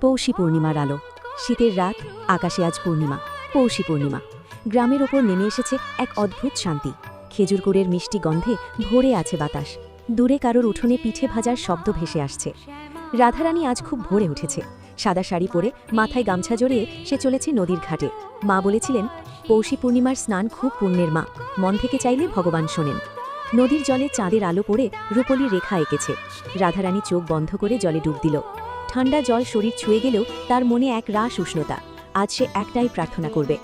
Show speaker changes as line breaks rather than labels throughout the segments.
পৌষী পূর্ণিমার আলো। শীতের রাত, আকাশে আজ পূর্ণিমা। পৌষী পূর্ণিমা। গ্রামের ওপর নেমে এসেছে এক অদ্ভুত শান্তি। খেজুর গুড়ের মিষ্টি গন্ধে ভরে আছে বাতাস। দূরে কারোর উঠোনে পিঠে ভাজার শব্দ ভেসে আসছে। রাধারানী আজ খুব ভোরে উঠেছে। সাদা শাড়ি পরে মাথায় গামছা জড়িয়ে সে চলেছে নদীর ঘাটে। মা বলেছিলেন, পৌষী পূর্ণিমার স্নান খুব পুণ্যের মা, মন থেকে চাইলে ভগবান শোনেন। নদীর জলে চাঁদের আলো পড়ে রূপলি রেখা এঁকেছে। রাধারানী চোখ বন্ধ করে জলে ডুব দিল। ঠান্ডা জল শরীর ছুঁয়ে গেলেও তার মনে এক রাস উষ্ণতা। আজ সে একটাই প্রার্থনা করবে।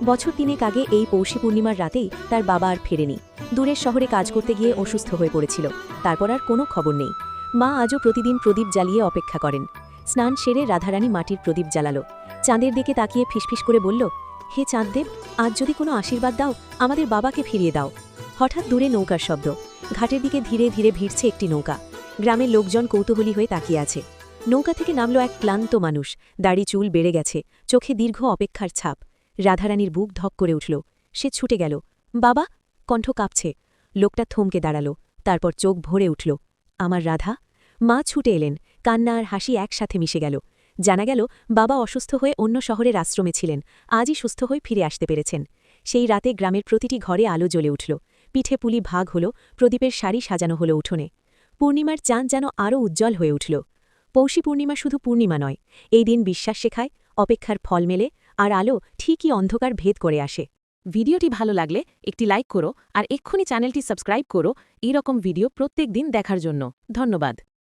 বছর 3 আগে এই পৌষী পূর্ণিমার রাতেই তার বাবা আর ফেরেনি। দূরের শহরে কাজ করতে গিয়ে অসুস্থ হয়ে পড়েছিল। তারপর আর কোনো খবর নেই। মা আজও প্রতিদিন প্রদীপ জ্বালিয়ে অপেক্ষা করেন। স্নান সেরে রাধারানী মাটির প্রদীপ জ্বালালো। চাঁদের দিকে তাকিয়ে ফিসফিস করে বলল, হে চাঁদদেব, আজ যদি কোনো আশীর্বাদ দাও, আমাদের বাবাকে ফিরিয়ে দাও। হঠাৎ দূরে নৌকার শব্দ। ঘাটের দিকে ধীরে ধীরে ভিড়ছে একটি নৌকা। গ্রামের লোকজন কৌতূহলী হয়ে তাকিয়ে আছে। নৌকা থেকে নামল এক ক্লান্ত মানুষ। দাড়ি চুল বেড়ে গেছে, চোখে দীর্ঘ অপেক্ষার ছাপ। রাধারানীর বুক ধক করে উঠল। সে ছুটে গেল। বাবা! কণ্ঠ কাঁপছে। লোকটা থমকে দাঁড়াল, তারপর চোখ ভরে উঠল। আমার রাধা! মা ছুটে এলেন। কান্না আর হাসি একসাথে মিশে গেল। জানা গেল বাবা অসুস্থ হয়ে অন্য শহরের আশ্রমে ছিলেন, আজই সুস্থ হয়ে ফিরে আসতে পেরেছেন। সেই রাতে গ্রামের প্রতিটি ঘরে আলো জ্বলে উঠল। পিঠে পুলি ভাগ হল, প্রদীপের শাড়ি সাজানো হল উঠোনে। পূর্ণিমার চাঁদ যেন আরও উজ্জ্বল হয়ে উঠল। পৌষী পূর্ণিমা শুধু পূর্ণিমা নয়, এই দিন বিশ্বাস শেখায়, অপেক্ষার ফল মেলে, আর আলো ঠিকই অন্ধকার ভেদ করে আসে।
ভিডিওটি ভালো লাগলে একটি লাইক করো আর এক্ষুনি চ্যানেলটি সাবস্ক্রাইব করো, এই রকম ভিডিও প্রত্যেক দিন দেখার জন্য। ধন্যবাদ।